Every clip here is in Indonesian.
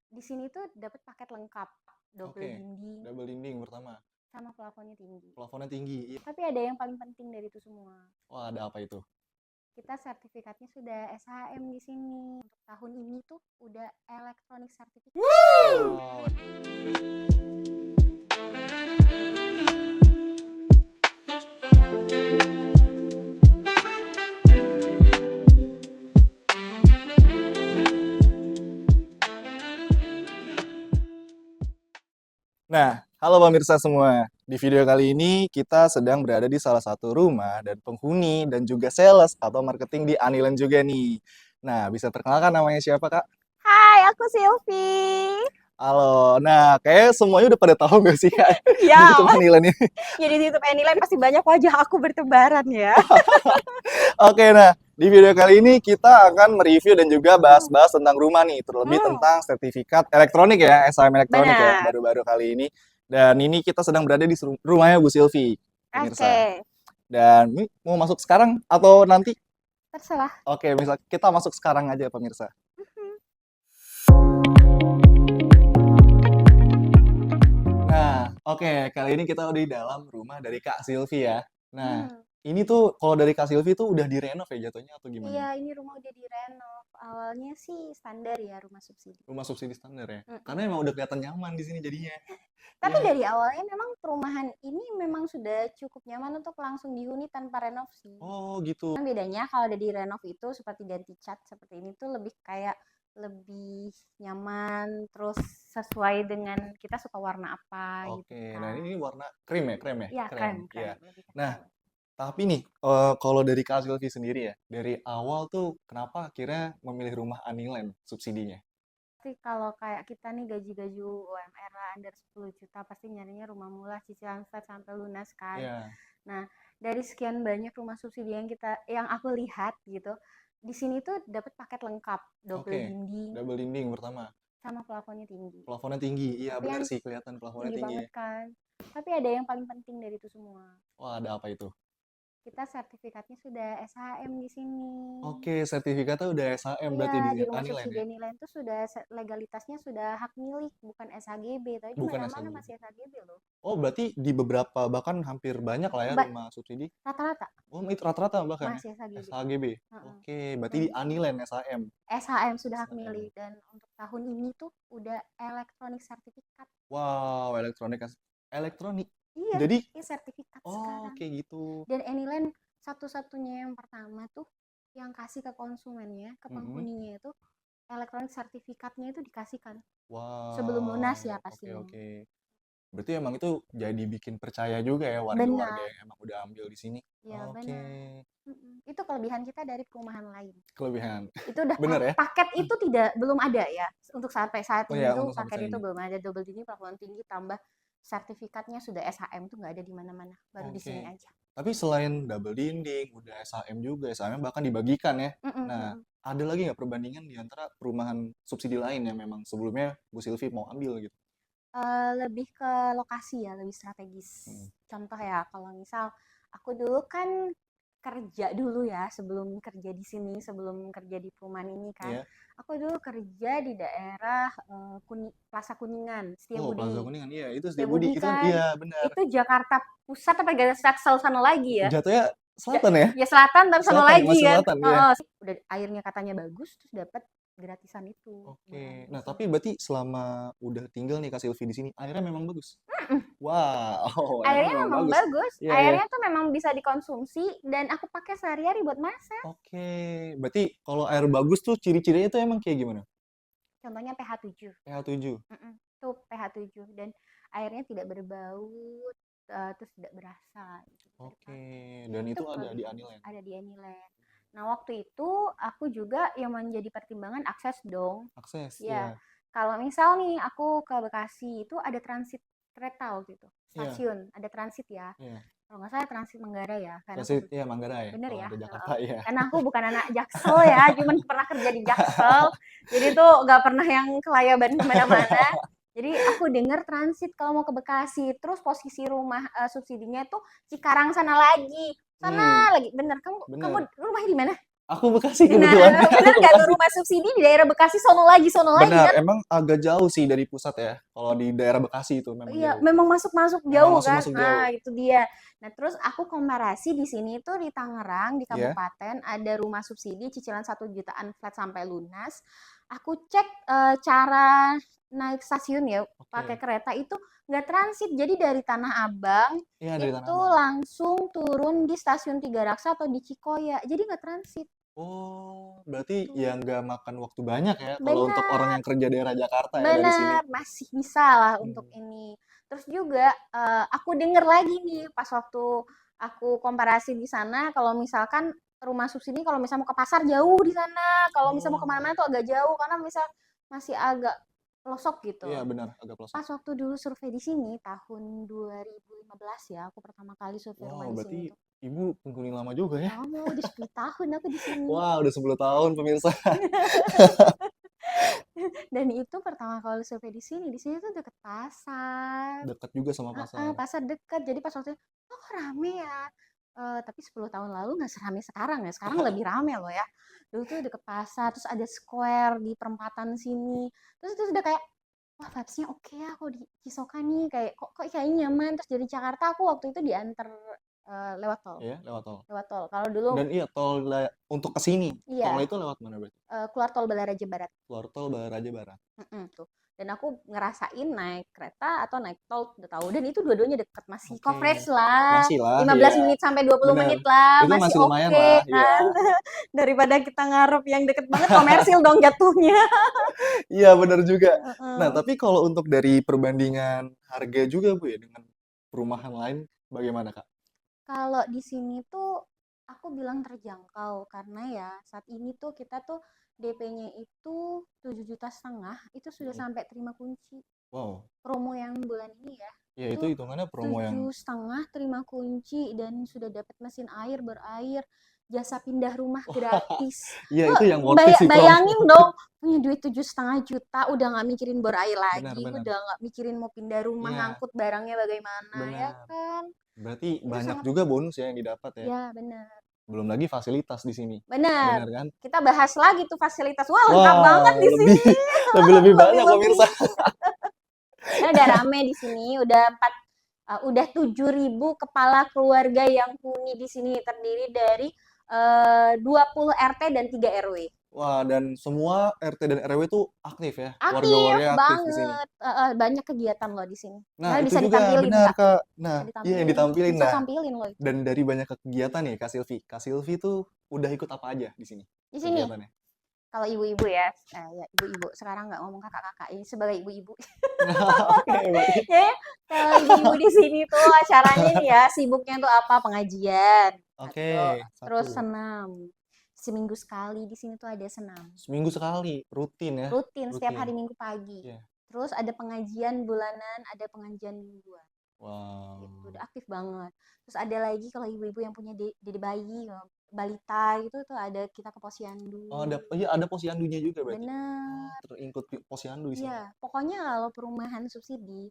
Di sini tuh dapat paket lengkap, double Oke, dinding double dinding pertama. sama plafonnya tinggi. Plafonnya tinggi. Iya. Tapi ada yang paling penting dari itu semua. Wah, ada apa itu? Kita sertifikatnya sudah SHM di sini. Untuk tahun ini tuh udah electronic certificate. Wow. Nah, halo pemirsa semua. Di video kali ini kita sedang berada di salah satu rumah dan penghuni dan juga sales atau marketing di Anilen juga nih. Nah, bisa perkenalkan namanya siapa, Kak? Hai, aku Silvi. Halo. Nah, kayak semuanya udah pada tahu nggak sih, Kak, di Ya, YouTube Anilen ini? ya di YouTube Anyline pasti banyak wajah aku bertebaran ya. Oke, nah, di video kali ini kita akan mereview dan juga bahas-bahas tentang rumah nih, terlebih Hmm, tentang sertifikat elektronik ya, SHM elektronik ya, benar. baru-baru kali ini. Dan ini kita sedang berada di rumahnya Bu Silvi, pemirsa. Oke, Dan ini mau masuk sekarang atau nanti? terserah. Oke, misal kita masuk sekarang aja pemirsa. Nah, oke, kali ini kita udah di dalam rumah dari Kak Silvi ya. Nah, Hmm. ini tuh kalau dari Kak Silvi tuh udah direnov ya jatuhnya atau gimana Iya, nih? ini rumah udah direnov. Awalnya sih standar ya rumah subsidi. Rumah subsidi standar ya? Karena Mm-mm. emang udah kelihatan nyaman di sini jadinya. Tapi Iya. dari awalnya memang perumahan ini memang sudah cukup nyaman untuk langsung dihuni tanpa renov sih. Oh, gitu. Kan bedanya kalau ada di renov itu seperti ganti cat seperti ini tuh lebih kayak lebih nyaman, terus sesuai dengan kita suka warna apa gitu Oke, nah kan. ini warna krem ya, krem ya, Iya, krem. krem, krem, Iya. lebih ke Nah, krem. tapi nih, kalau dari Kak Silvi sendiri ya, dari awal tuh kenapa akhirnya memilih rumah Anilen subsidinya? Pasti kalau kayak kita nih gaji-gaji UMR lah under 10 juta pasti nyarinya rumah murah cicilan flat sampai lunas kan. Iya. Nah, dari sekian banyak rumah subsidi yang aku lihat gitu, di sini tuh dapat paket lengkap, double Oke, dinding double dinding pertama. sama plafonnya tinggi. Plafonnya tinggi. Iya, Tapi bener yang sih kelihatan plafonnya tinggi tinggi banget ya. kan. Tapi ada yang paling penting dari itu semua. Wah, ada apa itu? Kita sertifikatnya sudah SHM di sini. Oke, sertifikatnya udah SHM Iya, berarti di di rumah Anilen subsidi ya? nilai itu sudah legalitasnya sudah hak milik, bukan SHGB. Tapi di Bukan mana-mana SHG. masih SHGB loh. Oh, berarti di beberapa bahkan hampir banyak lah ya Ba- rumah subsidi. Rata-rata Oh, itu rata-rata bahkan ya? masih SHGB. SHGB. Heeh. Oke, berarti Dan di Anilen SHM. SHM sudah hak SHM. milik dan untuk tahun ini tuh udah elektronik sertifikat. Wow, elektronik. Iya, Jadi, ini sertifikat oh, sekarang. kayak gitu. Dan Anyland satu-satunya yang pertama tuh yang kasih ke konsumennya, ke Mm-mm. penghuninya itu elektronik sertifikatnya itu dikasihkan sebelum lunas ya Wow, oke pastinya. oke. Berarti emang itu jadi bikin percaya juga ya warga-warga Benar, yang emang udah ambil di sini. ya Oke, benar. Itu kelebihan kita dari perumahan lain. kelebihan. Itu udah Bener ya? paket itu belum ada ya untuk sampai saat Oh ini ya, tuh untuk sampai paket saat itu ini. belum ada double dinding plafon tinggi tambah sertifikatnya sudah SHM tuh nggak ada di mana-mana baru di sini Oke. aja. Tapi selain double dinding, udah SHM juga, SHM bahkan dibagikan ya. Mm -mm, mm Nah, -mm. ada lagi nggak perbandingan di antara perumahan subsidi lain yang memang sebelumnya Bu Silvi mau ambil gitu? Lebih ke lokasi ya, lebih strategis. Mm. Contoh ya, kalau misal aku dulu kan kerja dulu ya, sebelum kerja di sini, sebelum kerja di perumahan ini kan. Iya. Aku dulu kerja di daerah Plaza Kuningan, Oh, Plaza Setiabudi. Kuningan. Iya, itu Setiabudi. Setiabudi Itu kan, kan, iya benar. itu Jakarta Pusat apa Jaksel sana lagi ya? Jatuhnya selatan ya? Ya selatan tapi sana Selatan, lagi masih kan. selatan ya. Heeh, udah airnya katanya bagus, terus dapat gratisan itu Oke. di Nah, sini. tapi berarti selama udah tinggal nih Kak Silvi di sini, airnya memang bagus. Wow, airnya Airnya memang memang bagus. bagus, Iya, iya. airnya tuh memang bisa dikonsumsi dan aku pakai sehari-hari buat masak. Oke. Berarti kalau air bagus tuh ciri-cirinya tuh emang kayak gimana? Contohnya pH 7. pH 7. Tuh pH 7 dan airnya tidak berbau, terus tidak berasa gitu, bisa Oke. dipakai. Ya Dan itu itu ada di kelebihannya, Anilen. ada di Anyland. Nah, waktu itu aku juga yang menjadi pertimbangan akses dong. Akses, Ya, iya. kalau misal nih aku ke Bekasi itu ada transit kereta waktu itu, Iya, stasiun, ada transit ya. iya. Kalau nggak salah transit Manggarai ya, karena Transit, iya Manggarai. bener Kalau ya, dari heeh. Jakarta, iya. Karena aku bukan anak Jaksel ya, cuman pernah kerja di Jaksel, jadi tuh nggak pernah yang kelayaban kemana-mana. Jadi aku denger transit kalau mau ke Bekasi, terus posisi rumah subsidinya tuh Cikarang sana lagi, Hmm, sana lagi. Bener, kamu kamu bener. rumahnya di mana? Aku Bekasi Nah, kebetulan. bener Aku nggak tuh Bekasi. rumah subsidi di daerah Bekasi sono lagi Benar, kan? emang agak jauh sih dari pusat ya. Kalau di daerah Bekasi itu memang Iya, jauh. memang masuk-masuk Memang jauh kan. masuk-masuk jauh. Nah, itu dia. Nah, terus aku komparasi di sini tuh di Tangerang, di Ya, kabupaten, ada rumah subsidi cicilan 1 jutaan flat sampai lunas. Aku cek cara naik stasiun ya, pakai oke. kereta itu nggak transit. Jadi dari Tanah Abang Iya dari Tanah itu Abang. langsung turun di stasiun Tiga Raksa atau di Cikoya. Jadi nggak transit Oh, berarti ya gitu. nggak makan waktu banyak ya kalau untuk orang Benar. yang kerja daerah Jakarta ya dari sini. Bener, masih bisa lah untuk Hmm. ini. Terus juga aku denger lagi nih pas waktu aku komparasi di sana kalau misalkan rumah subsidi kalau misalnya mau ke pasar jauh di sana, kalau misalnya mau Oh, kemana-mana tuh agak jauh karena misal masih agak pelosok gitu. iya benar, agak pelosok. Pas waktu dulu survei di sini tahun 2015 ya, aku pertama kali survei rumah Wow, di sini berarti tuh. ibu penghuni lama juga ya. Lama udah 10 tahun aku di sini. Wah, udah 10 tahun pemirsa. Dan itu pertama kali survei di sini tuh deket pasar. Dekat juga sama Heeh, pasar. pasar dekat. Jadi pas waktu itu, "Oh, kok rame ya?" Tapi 10 tahun lalu nggak serame sekarang ya, sekarang lebih rame loh ya. Dulu tuh deket pasar, terus ada square di perempatan sini. Terus itu udah kayak, wah vibes-nya oke ya kok di Cisoka nih, kayak kok kok kayaknya nyaman. Terus dari Jakarta aku waktu itu diantar lewat tol, Ya, lewat tol. lewat tol. Kalau dulu Dan iya untuk ke sini. Tol iya, itu lewat mana berarti? keluar tol Balaraja Barat. Keluar tol Baraja Barat. Tuh. Dan aku ngerasain naik kereta atau naik tol udah tahu dan itu dua-duanya deket masih Oke. coverage lah Masih lah, 15 ya. menit sampai 20 Bener. menit lah Itu masih masih lumayan oke lah, ya. kan daripada kita ngarep yang deket banget komersil dong jatuhnya. Iya, bener juga. Nah, Heeh. tapi kalau untuk dari perbandingan harga juga Bu ya dengan perumahan lain bagaimana Kak? Kalau di sini tuh aku bilang terjangkau karena ya saat ini tuh kita tuh DP-nya itu 7,5 juta itu sudah Mhm. sampai terima kunci. Wow, Promo yang bulan ini ya ya itu itu hitungannya promo yang 7,5 terima kunci dan sudah dapat mesin air berair jasa pindah rumah wah, gratis. iya Lo itu yang worth it sih promo. bayangin dong punya duit 7,5 juta udah nggak mikirin berair Benar lagi benar. udah nggak mikirin mau pindah rumah Iya, ngangkut barangnya bagaimana ya benar. kan Berarti itu banyak sangat juga bonus ya yang didapat ya. ya benar Belum lagi fasilitas di sini. benar Benar kan? kita bahas lagi tuh fasilitas wah lengkap banget Wah, di lebih sini lebih-lebih banyak lebih-lebih pemirsa. udah rame di sini udah 7.000 kepala keluarga yang huni di sini terdiri dari 20 RT dan 3 RW. Wah, dan semua RT dan RW itu aktif ya. Aktif Warga-warga aktif di sini. banget, banyak kegiatan loh di sini. Nah, Nah, itu bisa juga ditampilin benar, Kak, Kak. bisa Nah, iya yang ditampilin, ditampilin. bisa Nah, tampilin loh itu. dan dari banyak kegiatan nih, Kak Silvi. Kak Silvi tuh udah ikut apa aja di sini Di sini kegiatannya? kalau ibu-ibu ya, ya ibu-ibu. Sekarang nggak ngomong kakak-kakak, ini sebagai ibu-ibu. Oke, berarti Ya, kalau ibu-ibu di sini tuh acaranya nih ya, sibuknya tuh apa? Pengajian, oke, satu. Terus satu. senam. Seminggu sekali di sini tuh ada senam. Seminggu sekali, rutin ya, Rutin setiap rutin. hari Minggu pagi. Iya. Terus ada pengajian bulanan, ada pengajian mingguan. Gitu, Wow. udah aktif banget. Terus ada lagi kalau ibu-ibu yang punya dede bayi, balita gitu tuh ada kita ke posyandu. Oh, ada posyandunya juga berarti. Oh, Bener. terikut posyandu di sini. Iya, pokoknya kalau perumahan subsidi,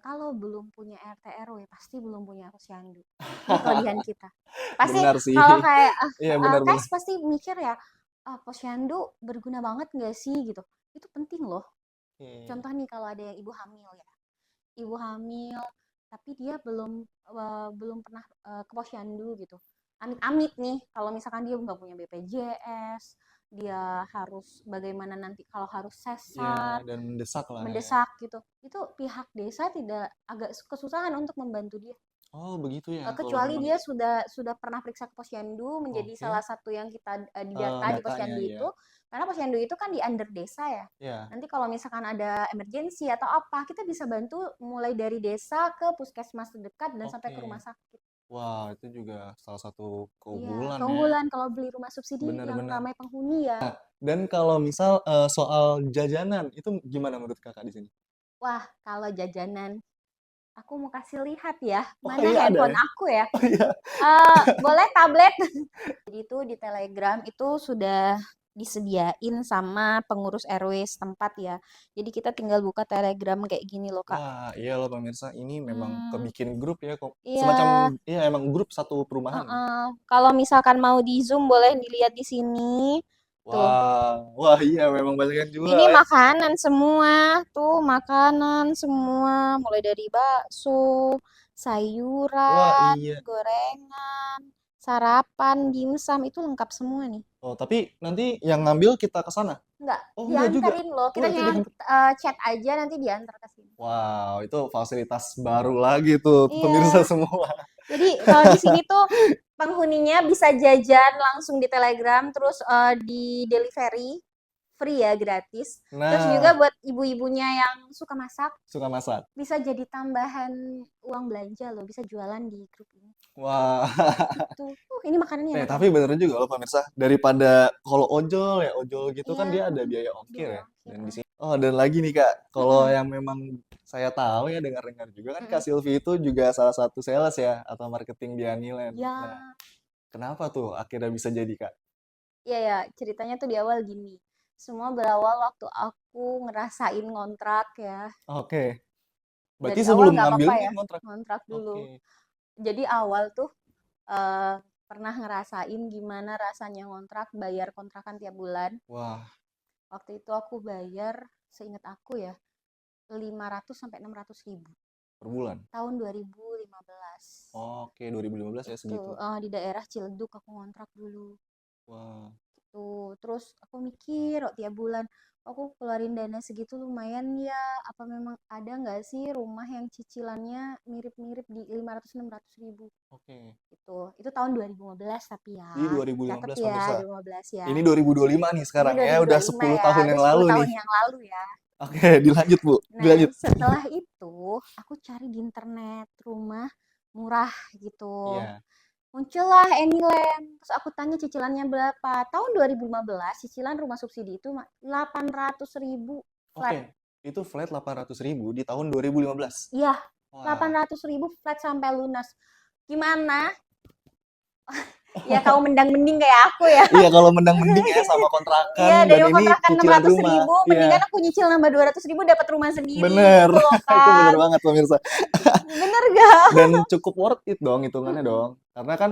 kalau belum punya RT RW pasti belum punya posyandu. Ini kelebihan kita. Pasti Benar sih. kalau kayak Iya, benar-benar. Kais pasti mikir ya, posyandu berguna banget nggak sih gitu. Itu penting loh. Oke. Contoh nih kalau ada yang ibu hamil ya, ibu hamil tapi dia belum pernah ke posyandu gitu. Amit-amit nih kalau misalkan dia nggak punya BPJS, dia harus bagaimana nanti kalau harus Iya, sesar, dan mendesak lah ya. mendesak gitu. Itu pihak desa tidak agak kesusahan untuk membantu dia. Oh, begitu ya kalau Kecuali memang dia sudah pernah periksa ke posyandu menjadi oke. salah satu yang kita didata di Datanya posyandu ya. itu karena posyandu itu kan di under desa ya. Ya. Nanti kalau misalkan ada emergensi atau apa kita bisa bantu mulai dari desa ke puskesmas terdekat dan sampai ke rumah Oke. sakit. Wah, itu juga salah satu Iya, keunggulan ya. keunggulan kalau beli rumah subsidi yang Benar-benar. ramai penghuni ya. Dan kalau misal soal jajanan, itu gimana menurut kakak di sini? Wah, kalau jajanan aku mau kasih lihat ya Oh mana iya ada handphone ya? aku ya. Oh iya. Boleh tablet. Jadi itu di Telegram itu sudah disediain sama pengurus RW setempat ya. Jadi kita tinggal buka Telegram kayak gini loh, Kak. Wah, iya loh pemirsa, ini memang Hmm, kebikin grup ya kok. iya, Semacam iya emang grup satu perumahan ya. Kalau misalkan mau di Zoom boleh dilihat di sini. Tuh, Wah iya memang banyak yang jual ini ya. makanan semua, tuh makanan semua, mulai dari bakso, Wah sayuran, iya. gorengan, sarapan, dimsum itu lengkap semua nih. Oh, tapi nanti yang ngambil kita ke sana. Enggak, Oh, enggak juga. dianterin loh. Oh, Kita itu hanya diantar. chat aja nanti diantar ke sini. Wow, itu fasilitas baru lagi tuh pemirsa Iya. semua. Jadi kalau di sini tuh penghuninya bisa jajan langsung di Telegram, terus di delivery free ya, gratis. Terus juga Nah, buat ibu-ibunya yang suka masak suka masak. bisa jadi tambahan uang belanja loh, bisa jualan di grup ini. Wah. Gitu. Ini makanannya enak Tapi banget. bener juga loh pemirsa, daripada kalau ojol ya, ojol gitu kan Iya, dia ada biaya ongkir biaya ya. ongkir. Dan di sini. Oh, dan lagi nih Kak, kalau Mm-mm, yang memang saya tahu ya dengar-dengar juga kan Kak mm-mm. Silvi itu juga salah satu sales ya atau marketing di Aniland. Nah, Ya, kenapa tuh akhirnya bisa jadi Kak? iya ya, ceritanya tuh di awal gini. Semua berawal waktu aku ngerasain ngontrak ya. Oke, berarti Dari awal sebelum nggak ngambil apa-apa nih ya, kontrak. ngontrak dulu. Oke, Jadi awal tuh eh, pernah ngerasain gimana rasanya ngontrak, bayar kontrakan tiap bulan. wah Waktu itu aku bayar, seingat aku ya, 500 sampai 600 ribu. per bulan. Tahun 2015. Oke, 2015 ya Itu segitu. di daerah Ciledug aku ngontrak dulu. Wah, Tuh, terus aku mikir oh, tiap bulan aku keluarin dana segitu lumayan ya. Apa memang ada nggak sih rumah yang cicilannya mirip-mirip di 500-600 ribu? oke. Itu tahun 2015 tapi ya. Di Catat 2015 ya, pemirsa. 2015 ya. Ini 2025 nih Ini sekarang ya, udah 2025 10 ya, tahun udah yang 10 lalu tahun nih. yang lalu ya. Oke, dilanjut Bu, Nah, dilanjut. setelah itu aku cari di internet rumah murah gitu. Iya, Muncullah Anyland. Terus aku tanya cicilannya berapa. Tahun 2015 cicilan rumah subsidi itu 800 ribu oke. flat. Itu flat 800.000 di tahun 2015. Iya, Wah, 800 ribu flat sampai lunas. Gimana? Ya kamu mendang-mending kayak aku ya. iya kalau mendang-mending ya sama kontrakan Iya, dan dari ini kontrakan cicilan 600 rumah. ribu, mendingan Iya, aku nyicil nambah 200 ribu dapat rumah sendiri bener. gitu loh Itu bener kan. banget pemirsa. Bener gak? Dan cukup worth it dong hitungannya Mm-mm. dong. Karena kan,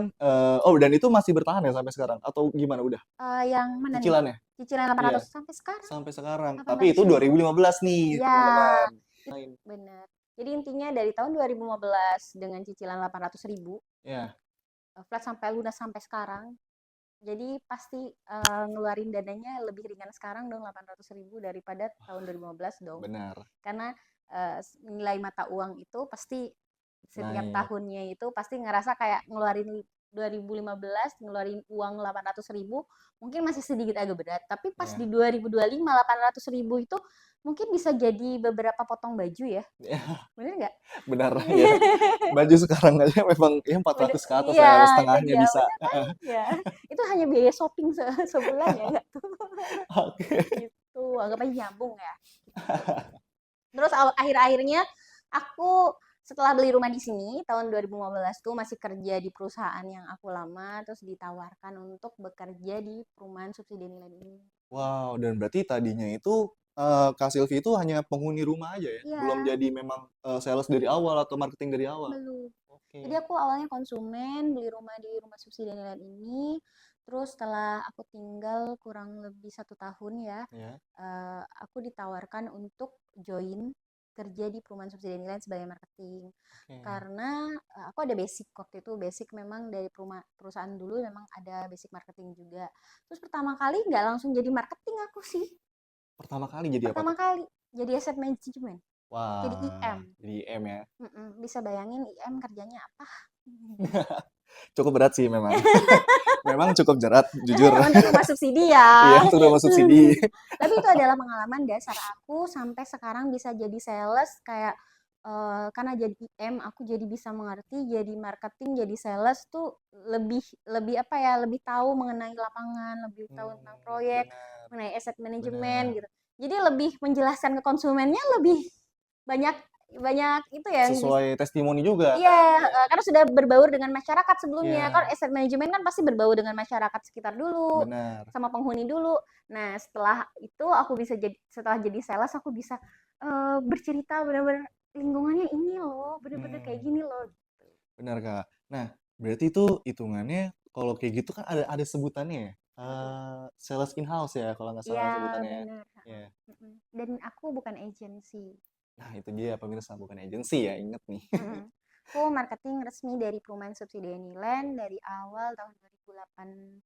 oh dan itu masih bertahan ya sampai sekarang? Atau gimana udah Yang mana nih? cicilannya? Cicilan 800 Iya, sampai sekarang sampai sekarang. Tapi 800 itu ribu. 2015 nih Ya, teman-teman. itu benar. Jadi intinya dari tahun 2015 dengan cicilan 800 ribu, Ya, flat sampai lunas sampai sekarang. Jadi pasti ngeluarin dananya lebih ringan sekarang dong 800 ribu daripada tahun 2015 dong. benar. Karena nilai mata uang itu pasti setiap Naik. tahunnya itu pasti ngerasa kayak ngeluarin 2015 ngeluarin uang 800 ribu mungkin masih sedikit agak berat tapi pas di Ya. 2025 800 ribu itu mungkin bisa jadi beberapa potong baju ya, bener nggak? Benar ya. Baju sekarang aja memang ya 400 ke atas Iya lah ya, itu setengahnya dia bisa. bener kan ya, itu hanya biaya shopping sebulan ya nggak tuh. Oke. Gitu anggap aja nyambung ya gitu. Terus akhir-akhirnya aku setelah beli rumah di sini tahun 2015 tuh masih kerja di perusahaan yang aku lama terus ditawarkan untuk bekerja di perumahan subsidi nilai ini. Wow, dan berarti tadinya itu Kak Silvi itu hanya penghuni rumah aja ya? Belum Iya, jadi memang sales dari awal atau marketing dari awal? belum. Jadi Oke, aku awalnya konsumen beli rumah di rumah subsidi nilai ini. Terus setelah aku tinggal kurang lebih 1 tahun ya, ya. aku ditawarkan untuk join kerja di perumahan subsidi nilai sebagai marketing. Oke. Karena aku ada basic waktu itu, basic memang dari perusahaan dulu memang ada basic marketing juga. Terus pertama kali nggak langsung jadi marketing aku sih. Pertama kali jadi apa Pertama tuh? kali jadi asset management, jadi Wah, IM. jadi M ya. Bisa bayangin IM kerjanya apa? Cukup berat sih memang. Memang cukup berat, jujur. Untuk rumah subsidi Iya, ya. untuk rumah subsidi. Tapi itu adalah pengalaman dasar aku sampai sekarang bisa jadi sales kayak karena jadi IM aku jadi bisa mengerti jadi marketing jadi sales tuh lebih lebih apa ya lebih tahu mengenai lapangan lebih tahu tentang proyek Benar, mengenai asset manajemen benar. gitu jadi lebih menjelaskan ke konsumennya lebih banyak banyak itu yang Sesuai testimoni juga. iya, karena sudah berbaur dengan masyarakat sebelumnya. Kan Iya, estate management kan pasti berbaur dengan masyarakat sekitar dulu, benar. sama penghuni dulu. Nah, setelah itu aku bisa setelah jadi sales aku bisa bercerita benar-benar lingkungannya ini loh, benar-benar kayak Hmm, gini loh. benar Kak. Nah, berarti itu hitungannya kalau kayak gitu kan ada sebutannya ya. Apa tuh? Sales in-house ya kalau nggak Iya, salah sebutannya. benar. Ya. Mm-mm. Dan aku bukan agency. Nah, itu dia pemirsa bukan agensi ya, inget nih. Mm-mm. Aku marketing resmi dari Perumahan Subsidi Anyland dari awal tahun 2008,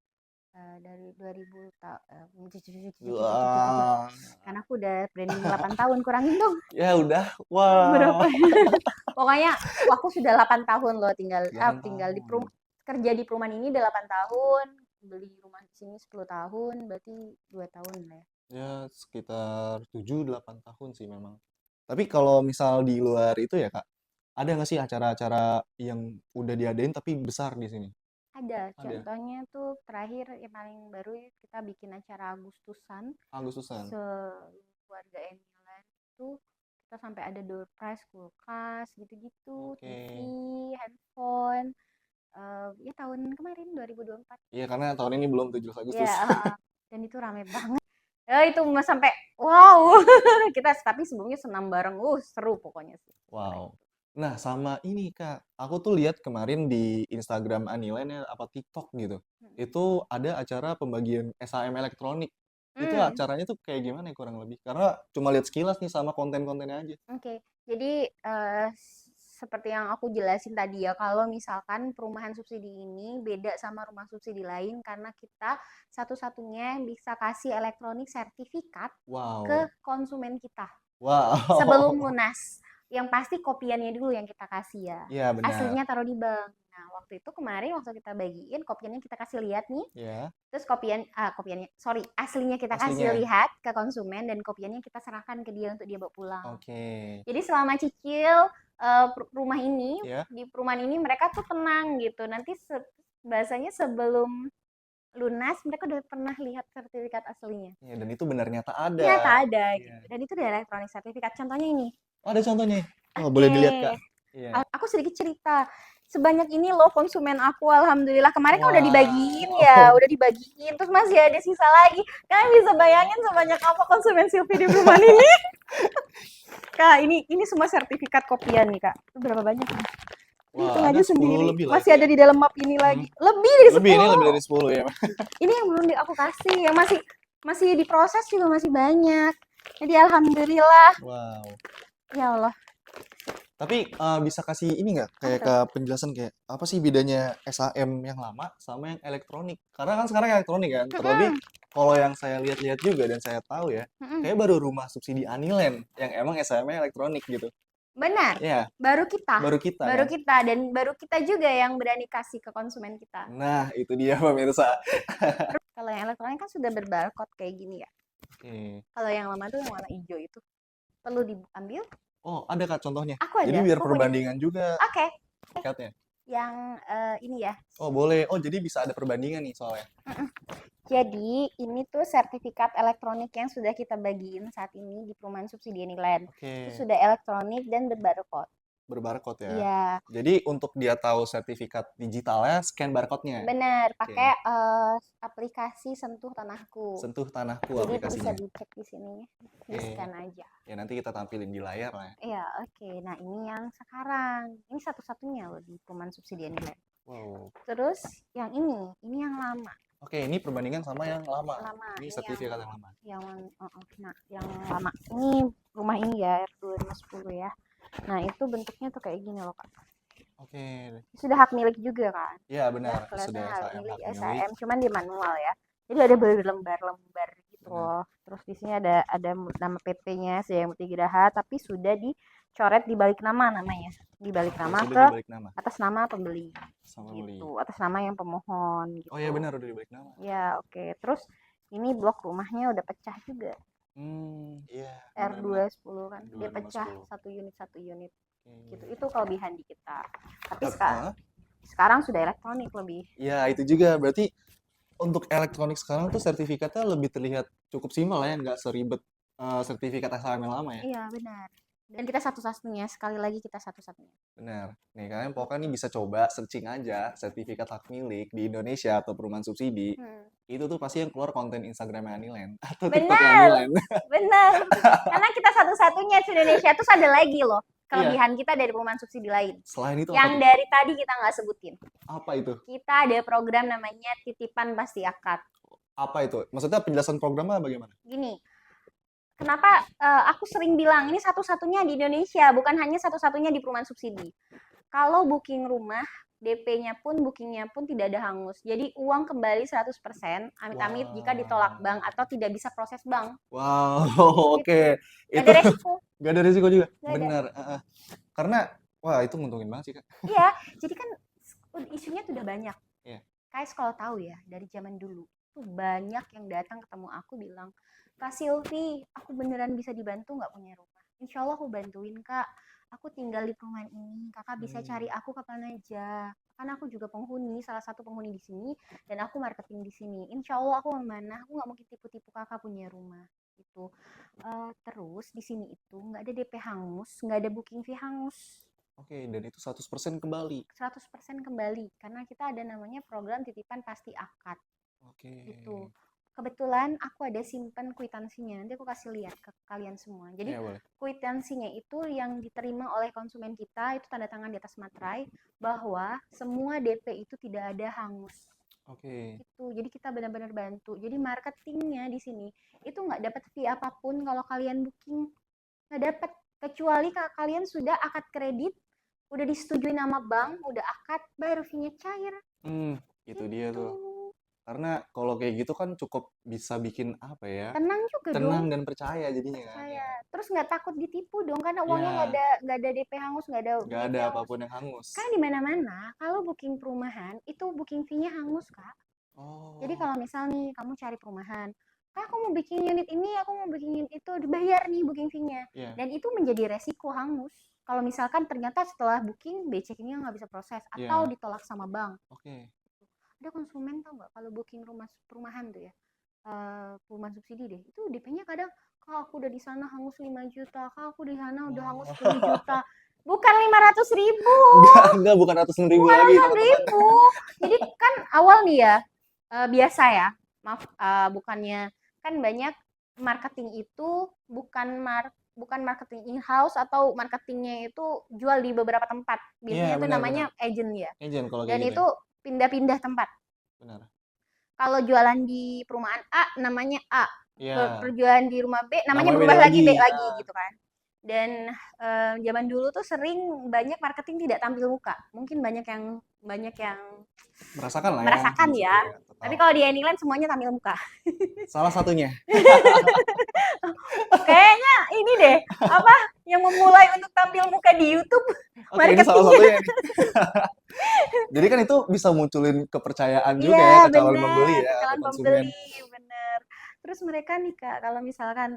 dari 2000 Wah, karena aku udah branding 8 tahun, kurangin dong ya udah, berapa. wah, Pokoknya aku sudah 8 tahun loh tinggal 8 tinggal di tahun. kerja di perumahan ini 8 tahun, beli rumah di sini 10 tahun, berarti 2 tahun lah ya. Ya, sekitar 7-8 tahun sih memang. Tapi kalau misal di luar itu ya, Kak, ada nggak sih acara-acara yang udah diadain tapi besar di sini? Ada, Ada. contohnya tuh terakhir yang paling baru ya, kita bikin acara Agustusan Agustusan. sekeluarga Emilan itu kita sampai ada door prize kulkas gitu-gitu, Oke. TV, handphone. Ya tahun kemarin 2024. Iya, karena tahun ini belum 17 Ya, Agustus. dan itu rame banget. Itu sampai wow. Kita tapi sebelumnya senam bareng. Seru pokoknya sih. Setelah Wow. itu. Nah, sama ini, Kak. Aku tuh lihat kemarin di Instagram Aniline ya, apa TikTok gitu. Hmm. Itu ada acara pembagian SHM elektronik. Itu Hmm, acaranya tuh kayak gimana ya kurang lebih? Karena cuma lihat sekilas nih sama konten-kontennya aja. oke. Jadi seperti yang aku jelasin tadi ya, kalau misalkan perumahan subsidi ini beda sama rumah subsidi lain karena kita satu-satunya yang bisa kasih elektronik sertifikat ke Wow. konsumen kita. Sebelum Wow. lunas. Yang pasti kopiannya dulu yang kita kasih ya. Iya, benar. Aslinya taruh di bank. Nah, waktu itu kemarin waktu kita bagiin kopiannya kita kasih lihat nih. Ya, Terus kopiannya, sorry, aslinya kita kasih aslinya. lihat ke konsumen dan kopiannya kita serahkan ke dia untuk dia bawa pulang. Oke. Jadi selama cicil rumah ini, Ya. di perumahan ini mereka tuh tenang gitu. Nanti bahasanya sebelum lunas mereka udah pernah lihat sertifikat aslinya. Ya, dan itu benar nyata ada. Nyata ada Iya. gitu. Dan itu udah elektronik sertifikat. Contohnya ini. Oh, ada contohnya. Oh, boleh Oke, dilihat, Kak. Iya. aku sedikit cerita. Sebanyak ini loh konsumen aku, alhamdulillah. Kemarin kan udah dibagiin ya, Wow. udah dibagiin. Terus masih ada sisa lagi. Kalian bisa bayangin sebanyak apa konsumen Silvi di perumahan ini? Kak, ini semua sertifikat kopian nih, Kak. Itu berapa banyak nih? Wah, Hitung ada aja 10 sendiri. lebih lah Masih itu ada ya. di dalam map ini Hmm. lagi. Lebih dari Lebih, ini lebih 10. dari 10 ya. Ini yang belum aku kasih, yang masih diproses juga masih banyak. Jadi alhamdulillah. Wow. Ya Allah, Tapi bisa kasih ini nggak apa kayak tuh? ke penjelasan kayak apa sih bedanya SHM yang lama sama yang elektronik? Karena kan sekarang elektronik kan, terlebih Mm-mm, kalau yang saya lihat-lihat juga dan saya tahu ya, mm-mm. kayak baru rumah subsidi Anilen yang emang SHM-nya elektronik gitu. Benar. Ya, Baru kita, baru kita baru kan. kita dan baru kita juga yang berani kasih ke konsumen kita. Nah, itu dia pemirsa. Kalau yang elektronik kan sudah berbarcode kayak gini ya. Oke. Kalau yang lama tuh yang warna hijau itu perlu diambil. Oh, ada Kak contohnya. Aku Jadi ada, biar aku punya. perbandingan juga Oke, tiketnya. yang ini ya. Oh, boleh. Oh, jadi bisa ada perbandingan nih soalnya. Jadi ini tuh sertifikat elektronik yang sudah kita bagiin saat ini di Perumahan Subsidi Anyland. Itu Oke, sudah elektronik dan berbarcode. berbarcode ya. Iya, Jadi untuk dia tahu sertifikat digitalnya, scan barcode-nya. benar. Pakai Oke. aplikasi Sentuh Tanahku. Sentuh Tanahku Jadi bisa aplikasinya. dicek di sini, di Oke. scan aja. Ya nanti kita tampilin di layar lah ya. Iya, oke. Nah, ini yang sekarang. Ini satu-satunya loh di perumahan subsidi nilai. Wow. Terus yang ini yang lama. Oke, ini perbandingan sama yang lama. Lama, Ini ini sertifikat yang lama. nah, yang lama. Ini rumah ini ya, R2010 ya. Nah, itu bentuknya tuh kayak gini loh, Kak. Oke. Sudah hak milik juga kan. Ya Udah benar, kelihatan sudah hak SHM milik hak milik. SHM, cuman di manual ya. Jadi ada berlembar-lembar gitu Benar. loh. Terus di sini ada nama PT-nya Sdn Muti Geraha, tapi sudah dicoret di balik nama namanya. Di balik Oke, nama sudah ke dibalik nama atas nama pembeli sama beli. gitu, atas nama yang pemohon Oh iya gitu. benar udah dibalik nama. Ya, oke. Terus ini blok rumahnya udah pecah juga. Iya, benar-benar. R210 kan. Dua Dia lima pecah sepuluh. satu unit gitu. Oke. Itu kelebihan di kita. Tapi Ah, sekarang sudah elektronik lebih. ya itu juga berarti untuk elektronik sekarang tuh sertifikatnya lebih terlihat cukup simpel ya, nggak seribet sertifikat SHM yang lama ya. Iya, benar. Dan kita satu-satunya, sekali lagi kita satu-satunya. Benar. Nih, kalian pokoknya nih bisa coba searching aja sertifikat hak milik di Indonesia atau perumahan subsidi. Hmm. Itu tuh pasti yang keluar konten Instagramnya Aniland atau TikToknya Benar, Aniland. benar. Karena kita satu-satunya di Indonesia. Terus ada lagi loh Iya, kelebihan kita dari perumahan subsidi lain. selain itu apa Yang tuh? dari tadi kita nggak sebutin. Apa itu? Kita ada program namanya titipan pasti akad. Apa itu? Maksudnya penjelasan programnya bagaimana? Gini, kenapa aku sering bilang ini satu-satunya di Indonesia, bukan hanya satu-satunya di perumahan subsidi. Kalau booking rumah, DP-nya pun, bookingnya pun tidak ada hangus. Jadi uang kembali 100%, amit-amit jika ditolak bank Wow. atau tidak bisa proses bank. Wow, Gitu. oke. Gak Itu ada resiko, gak ada risiko juga. gak ada. Benar. Karena, wah itu nguntungin banget sih, Kak. Iya, jadi kan isunya tuh udah banyak. Iya. Guys, kalau tahu ya, dari zaman dulu tuh banyak yang datang ketemu aku bilang, Kak Silvi, aku beneran bisa dibantu nggak punya rumah? Insya Allah aku bantuin Kak. Aku tinggal di perumahan ini, kakak bisa cari Hmm, aku kapan aja. Karena aku juga penghuni, salah satu penghuni di sini, dan aku marketing di sini. Insya Allah aku amanah, aku nggak mungkin tipu-tipu kakak punya rumah. Gitu. Terus di sini itu nggak ada DP hangus, nggak ada booking fee hangus. oke, dan itu 100% kembali. 100% kembali karena kita ada namanya program titipan pasti akad Oke. gitu. Kebetulan aku ada simpen kwitansinya. Nanti aku kasih lihat ke kalian semua. Jadi Iya, boleh. kwitansinya itu yang diterima oleh konsumen kita itu tanda tangan di atas materai bahwa semua DP itu tidak ada hangus. Oke. Gitu. Jadi kita benar-benar bantu. Jadi marketingnya di sini itu nggak dapat fee apapun kalau kalian booking, nggak dapat kecuali kalau kalian sudah akad kredit, udah disetujui nama bank, udah akad, baru fee-nya cair. Hmm, itu dia Gitu. tuh. Karena kalau kayak gitu kan cukup bisa bikin apa ya? Tenang juga dong, Tenang dan percaya jadinya kan percaya. ya. Terus nggak takut ditipu dong, karena uangnya Ya, nggak ada DP hangus, nggak ada nggak booking ada fee hangus. apapun yang hangus. Karena di mana-mana, kalau booking perumahan, itu booking fee-nya hangus, Kak. Jadi Oh, kalau misal nih, kamu cari perumahan, Kak, aku mau bikin unit ini, aku mau bikin unit itu, dibayar nih booking fee-nya. iya, Dan itu menjadi resiko hangus. Kalau misalkan ternyata setelah booking, B checkingnya nggak bisa proses, atau iya. ditolak sama bank. Oke. Ada konsumen tau nggak, kalau booking rumah perumahan tuh ya, perumahan subsidi deh, itu DP-nya kadang, Kak aku udah di sana hangus 5 juta, Kak aku di sana udah hangus Wah, 10 juta. Bukan 500.000, enggak, bukan ratusan ribu bukan lagi, ratusan teman-teman. ribu. Jadi kan awal nih ya, biasa ya, maaf, bukannya, kan banyak marketing itu bukan marketing in-house atau marketingnya itu jual di beberapa tempat. Iya, Biasanya itu benar-benar. namanya agent ya. Agent kalau kayak Dan gitu ya. itu pindah-pindah tempat. Benar. Kalau jualan di perumahan A namanya A, Iya, perjualan di rumah B namanya namanya beda berubah lagi lagi. B lagi gitu kan. Dan zaman dulu tuh sering banyak marketing tidak tampil muka. Mungkin banyak yang Merasakan lah ya merasakan di situ ya. ya, Tapi total. kalau di Anyland semuanya tampil muka. Salah satunya. Kayaknya ini deh, apa yang memulai untuk tampil muka di YouTube Oke, ini salah marketingnya. satunya nih. Jadi kan itu bisa munculin kepercayaan juga Iya, ya ke calon pembeli benar, ke ya atau calon konsumen. pembeli, benar. Terus mereka nih Kak, kalau misalkan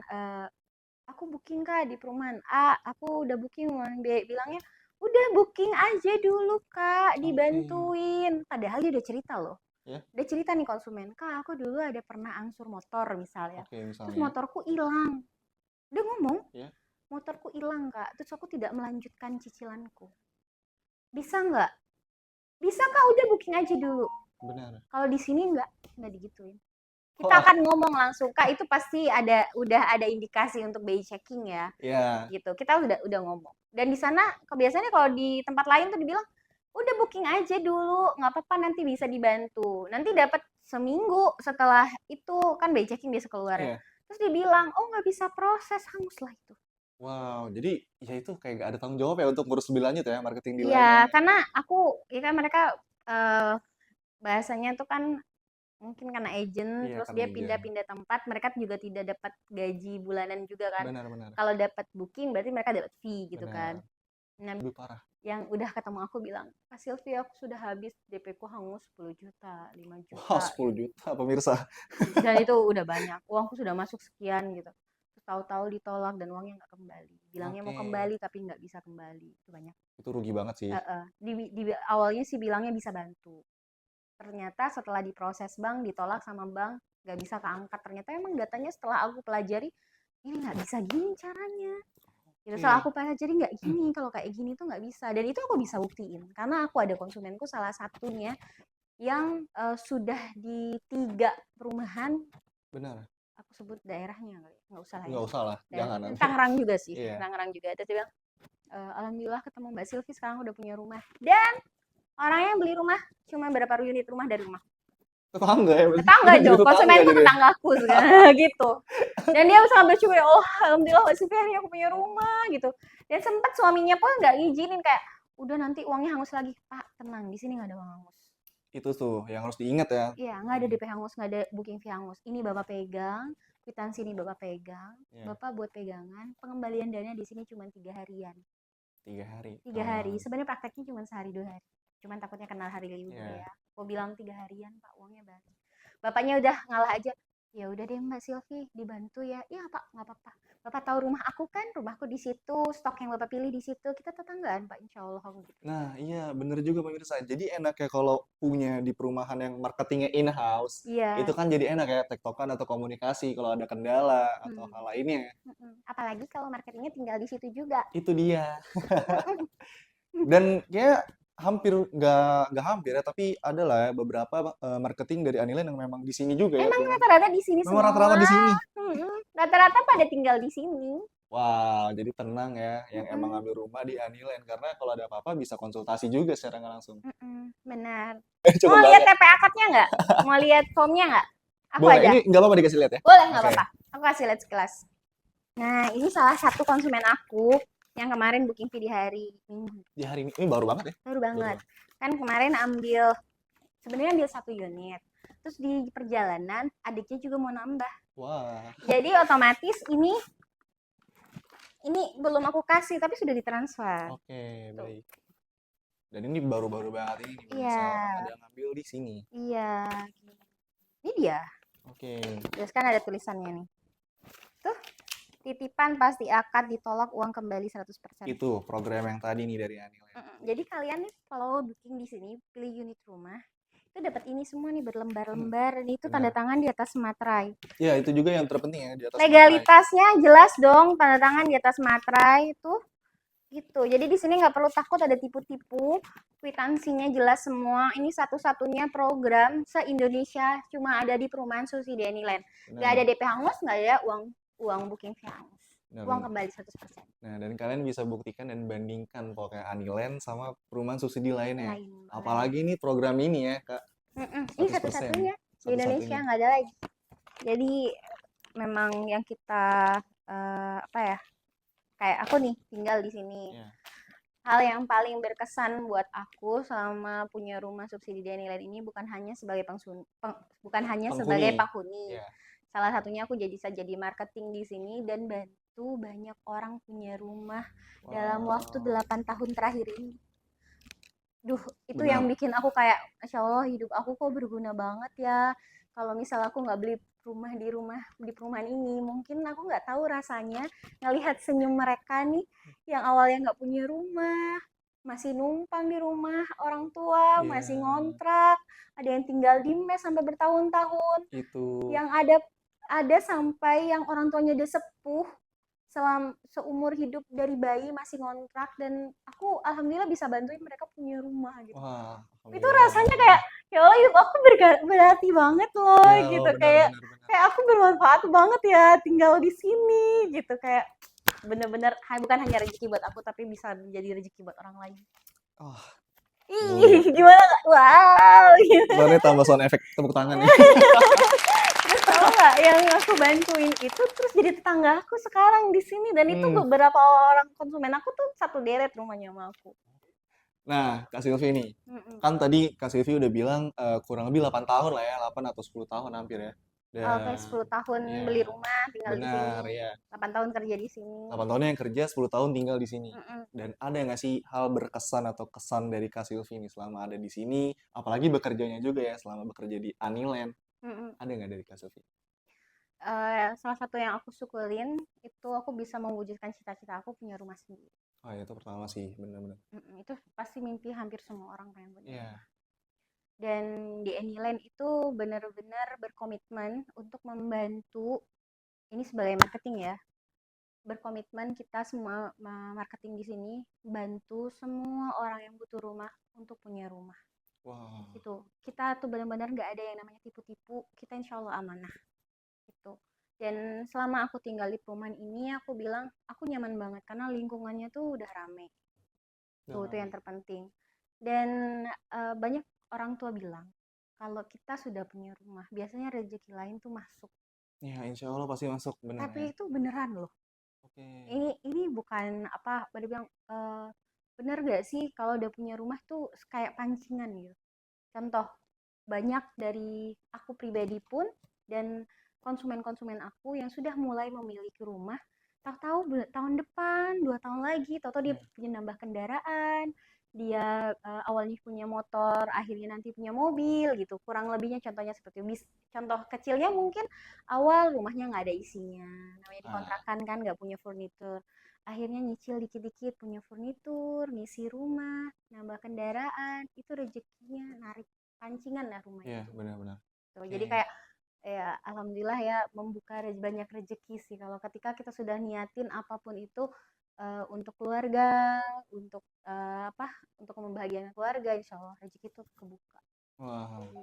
aku booking Kak di perumahan A, aku udah booking perumahan B, bilangnya udah booking aja dulu Kak, Oke, dibantuin. Padahal dia udah cerita loh. ya. Dia cerita nih konsumen, Kak aku dulu ada pernah angsur motor misalnya. Oke, Terus misalnya motorku hilang. Dia ngomong, ya. motorku hilang Kak, terus aku tidak melanjutkan cicilanku. Bisa nggak? Bisa Kak, udah booking aja dulu. Benar. Kalau di sini nggak digituin. Kita Oh, akan ngomong langsung, Kak, itu pasti udah ada indikasi untuk BI checking ya, ya. gitu. Kita udah ngomong. Dan di sana kebiasaannya kalau di tempat lain tuh dibilang, udah booking aja dulu, nggak apa-apa nanti bisa dibantu. Nanti dapat seminggu setelah itu kan BI checking biasa keluar ya. Iya. Terus dibilang, oh nggak bisa proses, hangus lah itu. Wow, jadi ya itu kayak gak ada tanggung jawab ya untuk ngurus lebih lanjut ya marketing Iya, dealernya. karena ya kan mereka eh, bahasanya tuh kan mungkin karena agent, Iya, terus kan dia agent. pindah-pindah tempat, mereka juga tidak dapat gaji bulanan juga kan. Benar-benar. Kalau dapat booking berarti mereka dapat fee gitu kan. Benar. Nah, Aduh, parah. yang udah ketemu aku bilang, Kak Sylvia aku sudah habis DP ku hangus 10 juta, 5 Wah, juta 10 gitu. juta pemirsa. Dan itu udah banyak, uangku sudah masuk sekian gitu. Terus tahu-tahu ditolak dan uangnya nggak kembali. Bilangnya mau Oke. kembali tapi nggak bisa kembali. Itu banyak. Itu rugi banget sih. Di awalnya sih bilangnya bisa bantu. Ternyata setelah diproses bank, ditolak sama bank, nggak bisa keangkat. Ternyata emang datanya setelah aku pelajari, ini nggak bisa gini caranya. gitu. Soal aku Oke. pelajari nggak gini, kalau kayak gini tuh nggak bisa. Dan itu aku bisa buktiin karena aku ada konsumenku salah satunya yang sudah di 3 perumahan. Benar. Aku sebut daerahnya kali ya? Nggak usah lah ya. Nggak usah lah, jangan nanti. Tangerang juga sih, Iya. Tangerang juga. Terus dia bilang, alhamdulillah ketemu Mbak Silvi sekarang udah punya rumah. Dan orangnya yang beli rumah cuma berapa unit rumah dari rumah. Tetangga ya, berarti. Tetangga Jadi dong, tetangga konsumenku jadi. tetanggaku sekarang gitu. Dan dia sampai bersyukur, oh alhamdulillah Mbak Silvi akhirnya aku punya rumah gitu. Dan sempat suaminya pun nggak ngizinin kayak, udah nanti uangnya hangus lagi. Pak tenang, di sini nggak ada uang hangus. Itu tuh yang harus diingat ya. Iya, nggak ada DP hangus, nggak ada booking fee hangus. Ini Bapak pegang, kwitansi ini Bapak pegang, Iya, Bapak buat pegangan, pengembalian dana di sini cuma 3 harian. 3 hari. 3 hari, sebenarnya prakteknya cuma sehari 2 hari. Cuman takutnya kenal hari libur Iya. ya. Aku bilang 3 harian Pak, uangnya balik. Bapaknya udah ngalah aja. Ya udah deh Mbak Silvi, dibantu ya. Iya Pak, nggak apa-apa. Bapak tahu rumah aku kan, rumahku di situ, stok yang Bapak pilih di situ. Kita tetanggaan Pak, insya Allah aku gitu. Nah, iya bener juga pemirsa. Jadi enak ya kalau punya di perumahan yang marketingnya in-house. Itu Iya. kan jadi enak ya, tektokan atau komunikasi kalau ada kendala atau Hmm. hal lainnya. Apalagi kalau marketingnya tinggal di situ juga. Itu dia. Dan kayak nggak hampir ya, tapi ada lah ya beberapa marketing dari Anilen yang memang di sini juga ya Emang perumahan. rata-rata di sini Memang rata-rata semua. di sini. Rata-rata pada tinggal di sini. Wow, jadi tenang ya yang emang Mm-mm. ngambil rumah di Anilen karena kalau ada apa-apa bisa konsultasi juga secara nggak langsung. Benar. Cukup Mau lihat banget. TP akadnya nggak? Mau lihat formnya nggak? Aku Boleh, ada. ini nggak apa-apa dikasih lihat ya? Boleh, nggak Oke. apa-apa. Aku kasih lihat sekilas. Nah, ini salah satu konsumen aku yang kemarin booking fee di hari Minggu. Di hari ini baru banget ya? Baru Baru banget. banget. Kan kemarin sebenarnya ambil 1 unit. Terus di perjalanan adiknya juga mau nambah. Wah, Jadi otomatis ini belum aku kasih tapi sudah ditransfer. oke, Tuh. baik. Dan ini baru-baru banget ini Iya, bisa ada ngambil di sini. iya. Ini dia. Oke, Terus kan ada tulisannya nih. Tuh, titipan pasti akad ditolak uang kembali 100%. itu program yang tadi nih dari Anilen. Jadi kalian nih kalau booking di sini pilih unit rumah itu dapat ini semua nih berlembar-lembar. Ini itu tanda Benar. tangan di atas materai. Ya, itu juga yang terpenting ya di atas materai. Legalitasnya jelas dong, tanda tangan di atas materai itu gitu. Jadi di sini nggak perlu takut ada tipu-tipu. Kwitansinya jelas semua. Ini satu-satunya program se-Indonesia cuma ada di perumahan Susi di Anyland. Nggak ada Benar, DP hangus, nggak ada uang booking fee hangus. benar, Uang benar. kembali 100%. Nah, dan kalian bisa buktikan dan bandingkan pokoknya Anilen sama perumahan subsidi lainnya. Lain. Apalagi nih program ini ya, Kak. Ini 100%. satu-satunya di Indonesia, Satu-satunya. nggak ada lagi. Jadi memang yang kita apa ya, kayak aku nih tinggal di sini. Ya, Hal yang paling berkesan buat aku selama punya rumah subsidi Daniland ini bukan hanya sebagai bukan hanya sebagai penghuni. penghuni. Ya, Salah satunya aku jadi marketing di sini dan bantu banyak orang punya rumah dalam waktu wow. 8 tahun terakhir ini. Duh, itu yang Benar. bikin aku kayak, Masya Allah hidup aku kok berguna banget ya. Kalau misal aku nggak beli di perumahan ini, mungkin aku nggak tahu rasanya ngelihat senyum mereka nih yang awalnya nggak punya rumah, masih numpang di rumah orang tua, masih Iya, ngontrak, ada yang tinggal di mes sampai bertahun-tahun, itu. yang ada sampai yang orang tuanya udah sepuh seumur hidup dari bayi masih ngontrak dan aku alhamdulillah bisa bantuin mereka punya rumah gitu. Wah, Itu alhamdulillah, rasanya kayak alhamdulillah. ya Allah hidup aku berarti banget loh Ya, gitu oh, benar, kayak benar, benar. kayak aku bermanfaat banget ya tinggal di sini gitu kayak bener-bener bukan hanya rezeki buat aku tapi bisa menjadi rezeki buat orang lain. Oh, Ih, bu. gimana gak? Wow gitu. Baru tambah sound efek tepuk tangan nih. Terus tahu nggak yang aku bantuin itu terus jadi tetangga aku sekarang di sini dan itu Hmm. beberapa orang konsumen aku tuh satu deret rumahnya sama aku. Nah, Kak Silvi nih. Mm-mm. Kan tadi Kak Silvi udah bilang kurang lebih 8 tahun lah ya, 8 atau 10 tahun hampir ya. Oke, Dan 10 tahun beli ya, rumah tinggal di sini, benar ya. 8 tahun kerja di sini. 8 tahunnya yang kerja, 10 tahun tinggal di sini. Mm-mm. Dan ada nggak sih hal berkesan atau kesan dari Kak Silvi nih selama ada di sini, apalagi bekerjanya juga ya, selama bekerja di Aniland. Mm-mm. Ada nggak dari Kak Silvi? Salah satu yang aku syukurin itu aku bisa mewujudkan cita-cita aku punya rumah sendiri. Oh, itu pertama sih, benar-benar. Itu pasti mimpi hampir semua orang pengen punya Iya, rumah. Dan di Anyland itu benar-benar berkomitmen untuk membantu ini sebagai marketing ya, berkomitmen kita semua marketing di sini bantu semua orang yang butuh rumah untuk punya rumah. Wah, Itu kita tuh benar-benar nggak ada yang namanya tipu-tipu. Kita insya Allah amanah gitu. Dan selama aku tinggal di perumahan ini, aku bilang aku nyaman banget karena lingkungannya tuh udah rame. Tuh yang terpenting. Dan banyak orang tua bilang kalau kita sudah punya rumah, biasanya rezeki lain tuh masuk. ya insya Allah pasti masuk bener ya. Tapi itu beneran loh. Oke. Ini bukan apa, pada bilang bener gak sih kalau udah punya rumah tuh kayak pancingan gitu. Contoh, banyak dari aku pribadi pun dan konsumen-konsumen aku yang sudah mulai memiliki rumah, tahu-tahu tahun depan, 2 tahun lagi, tahu-tahu dia Ya. punya nambah kendaraan, dia awalnya punya motor, akhirnya nanti punya mobil gitu. Kurang lebihnya contohnya seperti itu. Contoh kecilnya mungkin awal rumahnya nggak ada isinya, namanya Ah, dikontrakan kan nggak punya furnitur. Akhirnya nyicil dikit-dikit punya furnitur, ngisi rumah, nambah kendaraan, itu rezekinya narik pancingan lah rumah ya itu. benar-benar. Tuh, jadi Oke. kayak ya alhamdulillah ya membuka banyak rezeki sih kalau ketika kita sudah niatin apapun itu untuk keluarga, untuk apa, untuk membahagiakan keluarga, insya Allah rezeki itu kebuka. Wah, Gitu.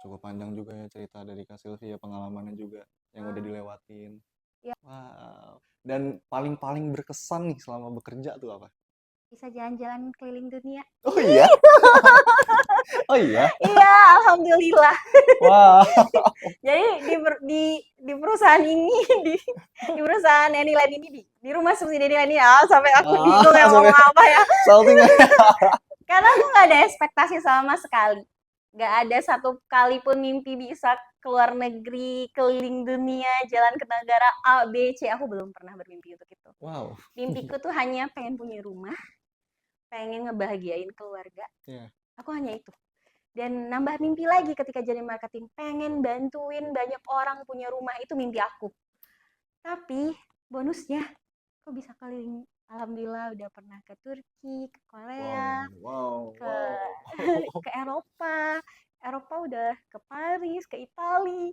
cukup panjang juga ya cerita dari Kak Silvi ya, pengalamannya juga yang udah Ah, dilewatin. ya Wow. Dan paling-paling berkesan nih selama bekerja tuh apa? bisa jalan-jalan keliling dunia. Oh iya? Oh iya? Iya, alhamdulillah. Wah. Jadi di perusahaan ini di perusahaan Anyland ini di rumah subsidi Anyland ini ya sampai aku Ah, bingung ya mau sampai ngomong apa ya. salting. Karena aku nggak ada ekspektasi sama sekali. Nggak ada satu kali pun mimpi bisa keluar negeri, keliling dunia, jalan ke negara A, B, C. Aku belum pernah bermimpi untuk itu. Wow. Mimpiku tuh hanya pengen punya rumah, pengen ngebahagiain keluarga. Ya. Aku hanya itu. Dan nambah mimpi lagi ketika jadi marketing, pengen bantuin banyak orang punya rumah, itu mimpi aku. Tapi bonusnya, kok bisa keliling. Alhamdulillah udah pernah ke Turki, ke Korea, Wow, wow, ke wow. ke Eropa. Eropa udah ke Paris, ke Itali,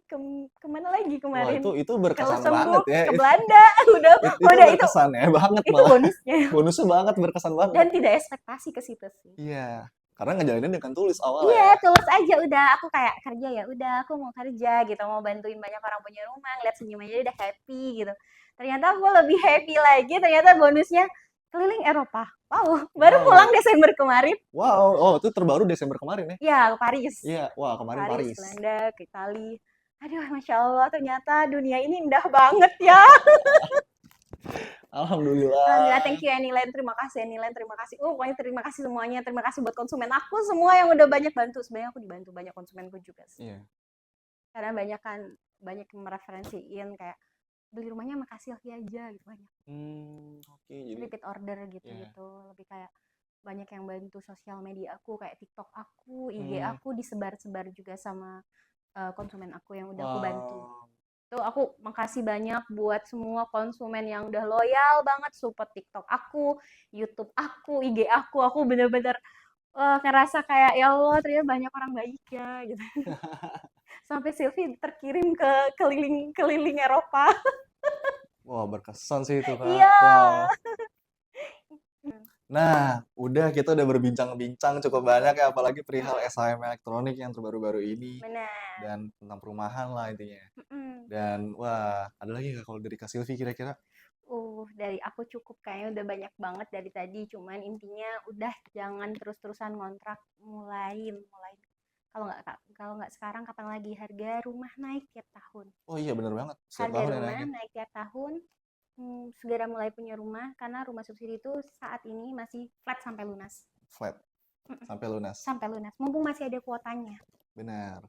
kemana lagi Wah, kemarin? itu Ke berkesan banget Luxembourg, ya. ke Belanda, Itu udah berkesan ya banget itu malah. bonusnya. Bonusnya banget, berkesan banget. Dan tidak ekspektasi ke situ sih. Iya, karena ngejalanin dengan tulus awal Iya, ya. tulus aja udah. Aku kayak kerja ya udah, aku mau kerja gitu, mau bantuin banyak orang punya rumah, ngeliat senyum aja udah happy gitu. Ternyata aku lebih happy lagi, ternyata bonusnya keliling Eropa. Wow, baru pulang Wow, Desember kemarin. wow, oh itu terbaru Desember kemarin ya? Ya, ke Paris. Iya, wah kemarin Paris, Paris. Belanda, ke Itali. Aduh, Masya Allah, ternyata dunia ini indah banget ya. Alhamdulillah, Alhamdulillah. thank you Anyland, terima kasih Anyland, terima kasih. Pokoknya terima kasih semuanya, terima kasih buat konsumen aku semua yang udah banyak bantu. Sebenarnya aku dibantu banyak konsumenku juga sih. Iya. Karena banyak yang mereferensiin kayak beli rumahnya makasih Silvi aja gitu banyak. Oke, jadi Repeat order ya. gitu-gitu. Lebih kayak banyak yang bantu sosial media aku kayak TikTok aku, IG Hmm, aku disebar-sebar juga sama konsumen aku yang udah aku bantu. wow. Tuh aku makasih banyak buat semua konsumen yang udah loyal banget support TikTok aku, YouTube aku, IG aku. Aku bener-bener ngerasa kayak ya Allah ternyata banyak orang baik ya gitu. Sampai Silvi terkirim ke keliling-keliling Eropa. Wah, berkesan sih itu, Kak. Iya. Wah. Nah, kita udah berbincang-bincang cukup banyak ya, apalagi perihal SHM elektronik yang terbaru-baru ini Benar. dan tentang perumahan lah intinya. Mm-mm. Dan wah, ada lagi nggak kalau dari Kak Silvi kira-kira? Dari aku cukup kayaknya udah banyak banget dari tadi. Cuman intinya udah jangan terus-terusan ngontrak, mulai. Kalau nggak sekarang kapan lagi harga rumah naik tiap tahun. Oh iya bener banget, setiap Harga tahun ya rumah naiknya. naik tiap tahun. Segera mulai punya rumah karena rumah subsidi itu saat ini masih flat sampai lunas. Flat, sampai lunas. Sampai lunas. Mumpung masih ada kuotanya. Benar.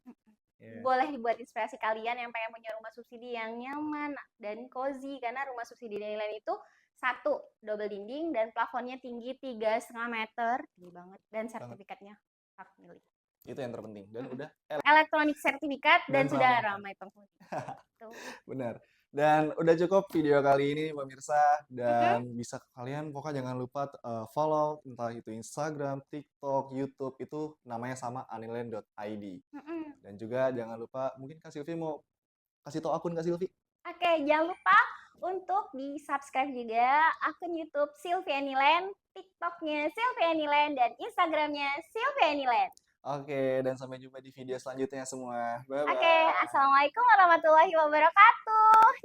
Iya. Boleh dibuat inspirasi kalian yang pengen punya rumah subsidi yang nyaman dan cozy karena rumah subsidi Dailyland itu satu double dinding dan plafonnya tinggi 3,5 meter tinggi banget dan Banget. sertifikatnya hak milik Itu yang terpenting. Dan udah elektronik sertifikat dan dan sudah ramah. ramai penghuni tuh. Benar. Dan udah cukup video kali ini pemirsa, dan bisa kalian pokoknya jangan lupa follow entah itu Instagram, TikTok, YouTube itu namanya sama anilen.id. Dan juga jangan lupa mungkin Kak Silvi mau kasih tau akun Kak Silvi. Oke, jangan lupa untuk di-subscribe juga akun YouTube Silvianiland, TikToknya Silvianiland, dan Instagramnya Silvianiland. Oke, dan sampai jumpa di video selanjutnya semua. Oke, Bye-bye. Assalamualaikum warahmatullahi wabarakatuh.